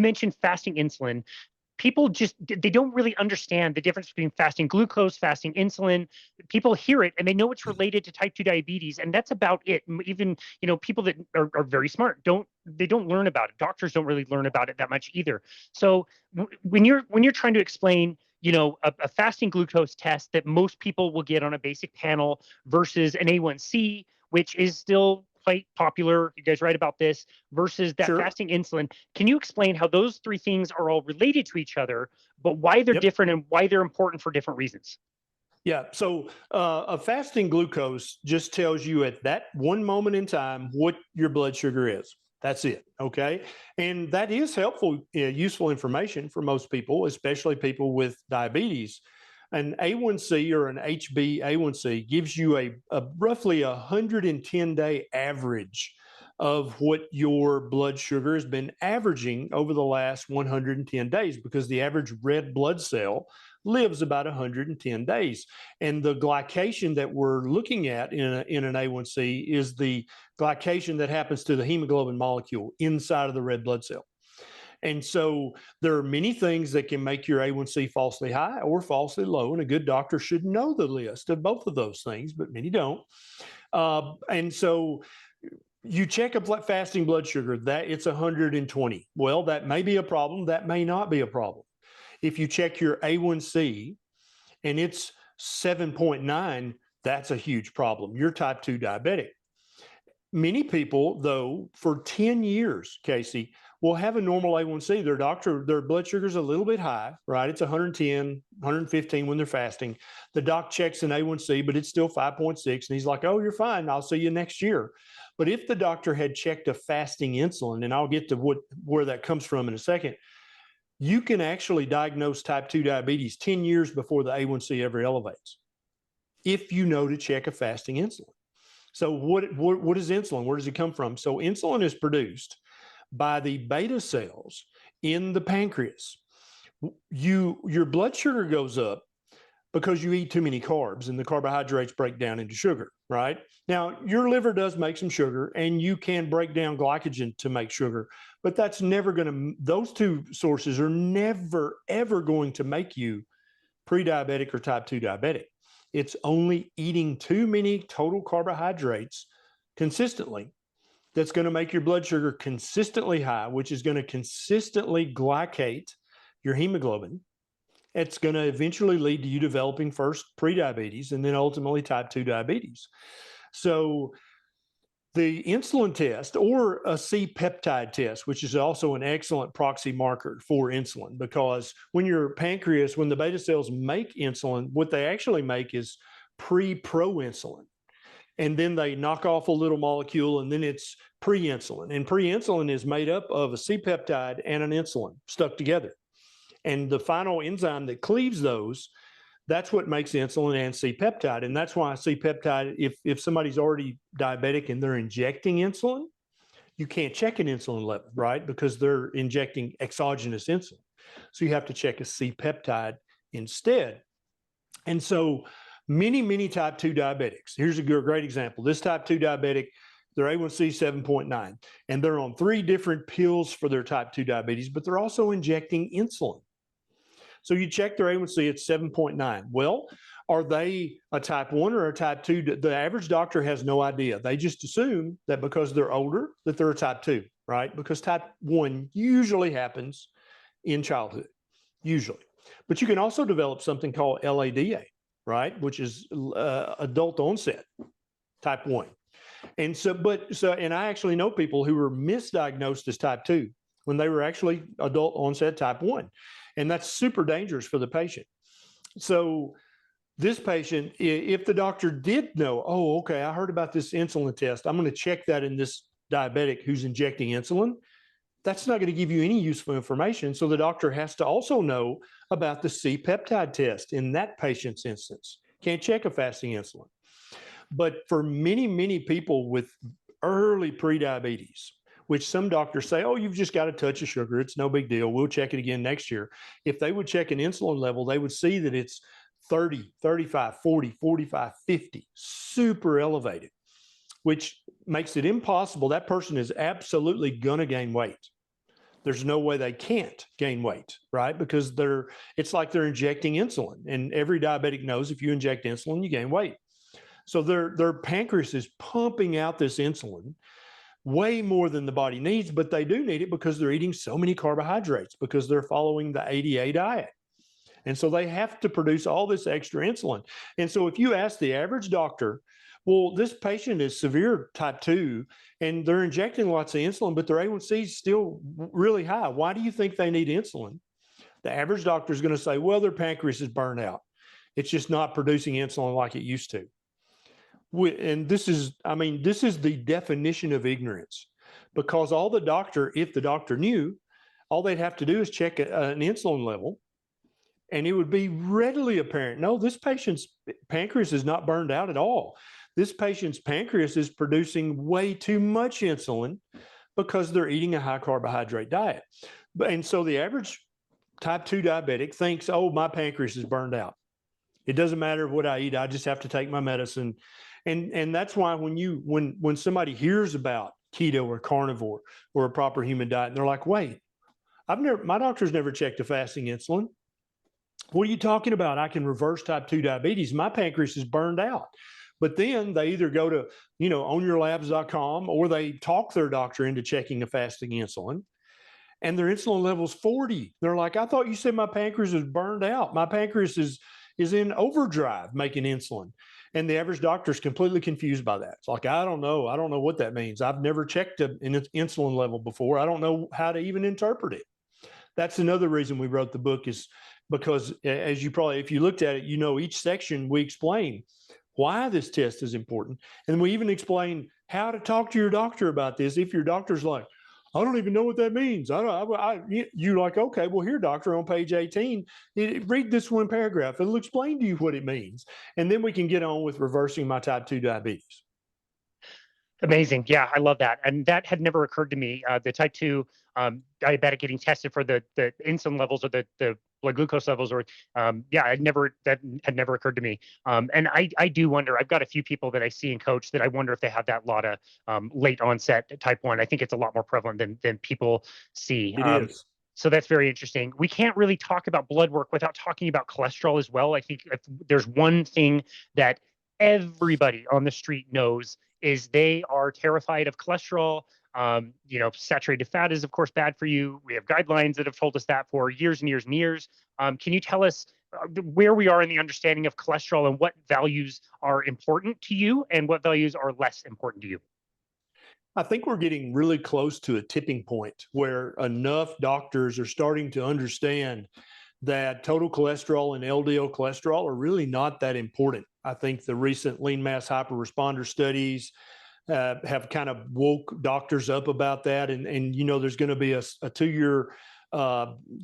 mentioned fasting insulin. People just they don't really understand the difference between fasting glucose, fasting insulin. People hear it and they know it's related to type 2 diabetes, and that's about it. Even people that are very smart don't learn about it. Doctors don't really learn about it that much either. So when you're trying to explain a fasting glucose test that most people will get on a basic panel versus an A1C, which is still quite popular. You guys write about this versus that Sure. fasting insulin. Can you explain how those three things are all related to each other, but why they're Yep. different and why they're important for different reasons? Yeah. So a fasting glucose just tells you at that one moment in time what your blood sugar is. That's it. Okay. And that is helpful, useful information for most people, especially people with diabetes. An A1C or an HbA1c gives you a roughly 110-day average of what your blood sugar has been averaging over the last 110 days, because the average red blood cell lives about 110 days. And the glycation that we're looking at in an A1C is the glycation that happens to the hemoglobin molecule inside of the red blood cell. And so there are many things that can make your A1C falsely high or falsely low. And a good doctor should know the list of both of those things, but many don't. And so you check a fasting blood sugar, that it's 120. Well, that may be a problem. That may not be a problem. If you check your A1C and it's 7.9, that's a huge problem. You're type 2 diabetic. Many people, though, for 10 years, Casey, will have a normal A1C. Their blood sugar is a little bit high, right? It's 110, 115 when they're fasting. The doc checks an A1C, but it's still 5.6. And he's like, oh, you're fine. I'll see you next year. But if the doctor had checked a fasting insulin, and I'll get to where that comes from in a second, you can actually diagnose type 2 diabetes 10 years before the A1C ever elevates, if you know to check a fasting insulin. So what is insulin? Where does it come from? So insulin is produced by the beta cells in the pancreas. Your blood sugar goes up because you eat too many carbs and the carbohydrates break down into sugar, right? Now, your liver does make some sugar and you can break down glycogen to make sugar, but that's never going to, those two sources are never, ever going to make you pre-diabetic or type 2 diabetic. It's only eating too many total carbohydrates consistently that's going to make your blood sugar consistently high, which is going to consistently glycate your hemoglobin. It's going to eventually lead to you developing first prediabetes and then ultimately type 2 diabetes. So the insulin test or a C-peptide test, which is also an excellent proxy marker for insulin, because when the beta cells make insulin, what they actually make is proinsulin. And then they knock off a little molecule and then it's pre-insulin. And pre-insulin is made up of a C-peptide and an insulin stuck together. And the final enzyme that cleaves those, that's what makes insulin and C-peptide. And that's why C-peptide, if somebody's already diabetic and they're injecting insulin, you can't check an insulin level, right? Because they're injecting exogenous insulin. So you have to check a C-peptide instead. And so many type 2 diabetics, here's a great example. This type 2 diabetic, their A1C 7.9, and they're on 3 different pills for their type 2 diabetes, but they're also injecting insulin. So you check their A1C at 7.9. Well, are they a type 1 or a type 2? The average doctor has no idea. They just assume that because they're older, that they're a type 2, right? Because type 1 usually happens in childhood, usually. But you can also develop something called LADA, right? Which is adult onset type 1. And and I actually know people who were misdiagnosed as type 2 when they were actually adult onset type 1. And that's super dangerous for the patient. So this patient, if the doctor did know, oh, okay, I heard about this insulin test, I'm going to check that in this diabetic who's injecting insulin, that's not going to give you any useful information. So the doctor has to also know about the C-peptide test in that patient's instance. Can't check a fasting insulin. But for many people with early prediabetes, which some doctors say, oh, you've just got a touch of sugar, it's no big deal, we'll check it again next year. If they would check an insulin level, they would see that it's 30, 35, 40, 45, 50, super elevated, which makes it impossible. That person is absolutely going to gain weight. there's no way they can't gain weight, right? Because it's like they're injecting insulin, and every diabetic knows if you inject insulin, you gain weight. So their pancreas is pumping out this insulin way more than the body needs, but they do need it because they're eating so many carbohydrates, because they're following the ADA diet. And so they have to produce all this extra insulin. And so if you ask the average doctor, well, this patient is severe type 2 and they're injecting lots of insulin, but their A1C is still really high. Why do you think they need insulin? The average doctor is going to say, well, their pancreas is burned out. It's just not producing insulin like it used to. And this is the definition of ignorance, because if the doctor knew, all they'd have to do is check an insulin level, and it would be readily apparent, no, this patient's pancreas is not burned out at all. This patient's pancreas is producing way too much insulin because they're eating a high carbohydrate diet. And so the average type 2 diabetic thinks, oh, my pancreas is burned out. It doesn't matter what I eat. I just have to take my medicine. And that's why when somebody hears about keto or carnivore or a proper human diet, and they're like, wait, my doctor's never checked a fasting insulin. What are you talking about? I can reverse type 2 diabetes. My pancreas is burned out. But then they either go to, onyourlabs.com, or they talk their doctor into checking a fasting insulin, and their insulin level's 40. They're like, I thought you said my pancreas is burned out. My pancreas is in overdrive making insulin. And the average doctor is completely confused by that. It's like, I don't know what that means. I've never checked an insulin level before. I don't know how to even interpret it. That's another reason we wrote the book, is because, as you probably, if you looked at it, each section we explain why this test is important. And we even explain how to talk to your doctor about this. If your doctor's like, I don't even know what that means. You're like, okay, well, here, doctor, on page 18, read this one paragraph. It'll explain to you what it means. And then we can get on with reversing my type 2 diabetes. Amazing. Yeah, I love that. And that had never occurred to me. The type 2 diabetic getting tested for the insulin levels or the blood glucose levels, or that had never occurred to me. And I do wonder, I've got a few people that I see and coach that I wonder if they have that lot of late onset type 1. I think it's a lot more prevalent than people see. It is. So that's very interesting. We can't really talk about blood work without talking about cholesterol as well. I think if there's one thing that everybody on the street knows, is they are terrified of cholesterol. Saturated fat is, of course, bad for you. We have guidelines that have told us that for years and years and years. Can you tell us where we are in the understanding of cholesterol, and what values are important to you and what values are less important to you? I think we're getting really close to a tipping point where enough doctors are starting to understand that total cholesterol and LDL cholesterol are really not that important. I think the recent lean mass hyperresponder studies have kind of woke doctors up about that. And there's going to be a 2-year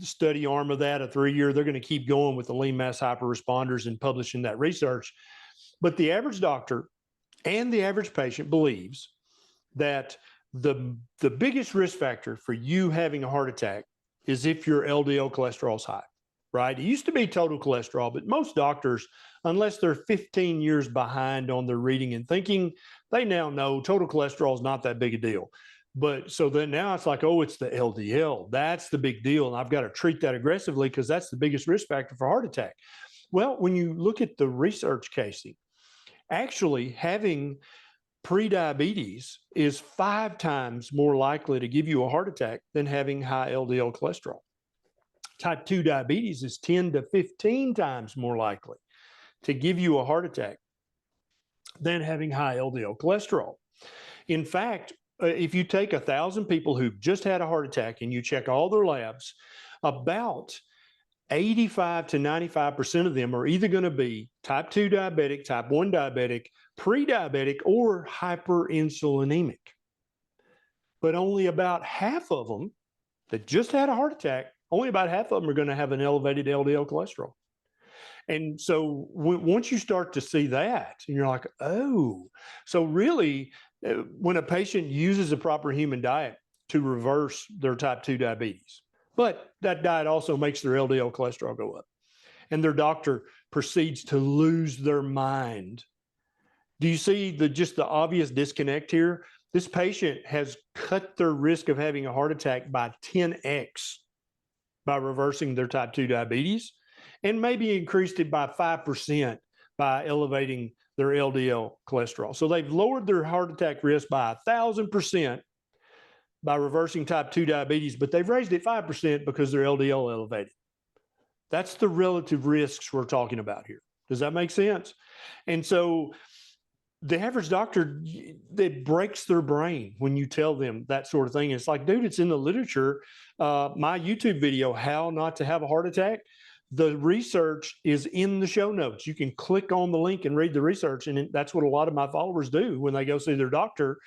study arm of that, a 3-year. They're going to keep going with the lean mass hyperresponders and publishing that research. But the average doctor and the average patient believes that the biggest risk factor for you having a heart attack is if your LDL cholesterol is high. Right? It used to be total cholesterol, but most doctors, unless they're 15 years behind on their reading and thinking, they now know total cholesterol is not that big a deal. But so then now it's like, oh, it's the LDL. That's the big deal. And I've got to treat that aggressively because that's the biggest risk factor for heart attack. Well, when you look at the research, Casey, actually having prediabetes is 5 times more likely to give you a heart attack than having high LDL cholesterol. Type 2 diabetes is 10 to 15 times more likely to give you a heart attack than having high LDL cholesterol. In fact, if you take 1,000 people who've just had a heart attack and you check all their labs, about 85 to 95% of them are either going to be type 2 diabetic, type 1 diabetic, pre-diabetic, or hyperinsulinemic. But only about half of them that just had a heart attack, only about half of them are going to have an elevated LDL cholesterol. And so once you start to see that, and you're like, oh, so really, when a patient uses a proper human diet to reverse their type 2 diabetes, but that diet also makes their LDL cholesterol go up, and their doctor proceeds to lose their mind. Do you see the obvious disconnect here? This patient has cut their risk of having a heart attack by 10x by reversing their type 2 diabetes, and maybe increased it by 5% by elevating their LDL cholesterol. So they've lowered their heart attack risk by 1,000% by reversing type 2 diabetes, but they've raised it 5% because their LDL elevated. That's the relative risks we're talking about here. Does that make sense? And so the average doctor, it breaks their brain when you tell them that sort of thing. It's like, dude, it's in the literature. My YouTube video, How Not to Have a Heart Attack, the research is in the show notes. You can click on the link and read the research. And that's what a lot of my followers do when they go see their doctor,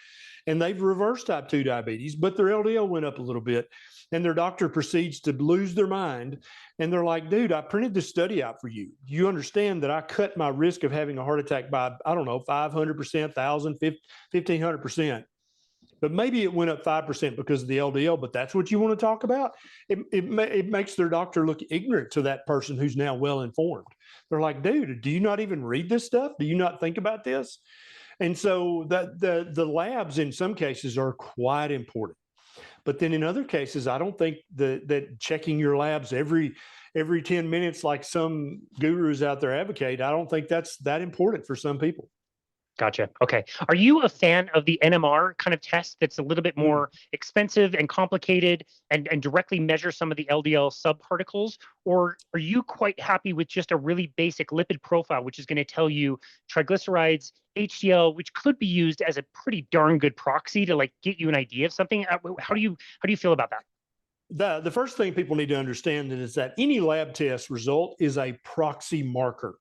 and they've reversed type 2 diabetes, but their LDL went up a little bit. And their doctor proceeds to lose their mind. And they're like, dude, I printed this study out for you. You understand that I cut my risk of having a heart attack by, I don't know, 500%, 1,000, 1,500%. But maybe it went up 5% because of the LDL, but that's what you want to talk about? It makes their doctor look ignorant to that person who's now well informed. They're like, dude, do you not even read this stuff? Do you not think about this? And so the labs in some cases are quite important. But then in other cases, I don't think that checking your labs every 10 minutes, like some gurus out there advocate, I don't think that's that important for some people. Gotcha. Okay. Are you a fan of the NMR kind of test that's a little bit more expensive and complicated and directly measure some of the LDL subparticles? Or are you quite happy with just a really basic lipid profile, which is going to tell you triglycerides, HDL, which could be used as a pretty darn good proxy to like get you an idea of something? How do you feel about that? The first thing people need to understand is that any lab test result is a proxy marker.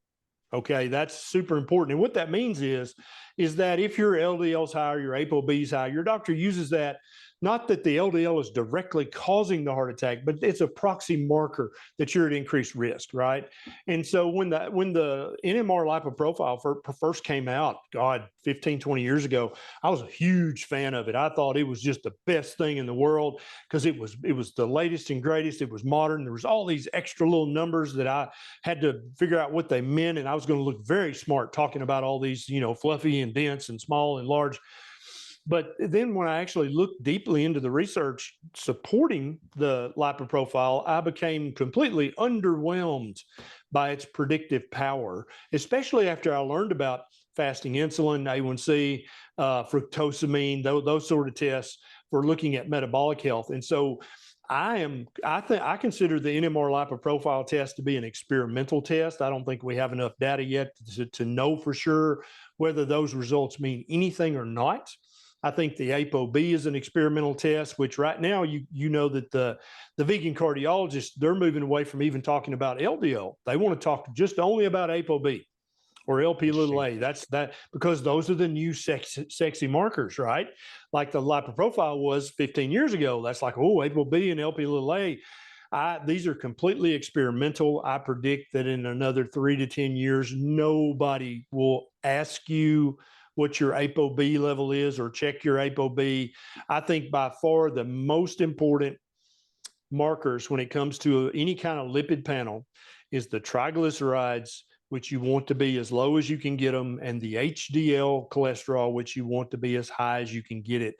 Okay, that's super important. And what that means is that if your LDL is high or your ApoB is high, your doctor uses that, not that the LDL is directly causing the heart attack, but it's a proxy marker that you're at increased risk, right? And so when the NMR lipoprofile first came out, God, 15, 20 years ago, I was a huge fan of it. I thought it was just the best thing in the world because it was the latest and greatest. It was modern. There was all these extra little numbers that I had to figure out what they meant, and I was going to look very smart talking about all these, fluffy and dense and small and large. But then when I actually looked deeply into the research supporting the lipoprofile, I became completely underwhelmed by its predictive power, especially after I learned about fasting insulin, A1C, fructosamine, those sort of tests for looking at metabolic health. And so I consider the NMR lipoprofile test to be an experimental test. I don't think we have enough data yet to know for sure whether those results mean anything or not. I think the ApoB is an experimental test, which right now you know that the vegan cardiologists, they're moving away from even talking about LDL. They want to talk just only about ApoB or LP little a. That's because those are the new sexy markers, right? Like the lipoprofile was 15 years ago. That's like, oh, ApoB and LP little a. These are completely experimental. I predict that in another 3 to 10 years, nobody will ask you what your ApoB level is or check your ApoB. I think by far the most important markers when it comes to any kind of lipid panel is the triglycerides, which you want to be as low as you can get them, and the HDL cholesterol, which you want to be as high as you can get it.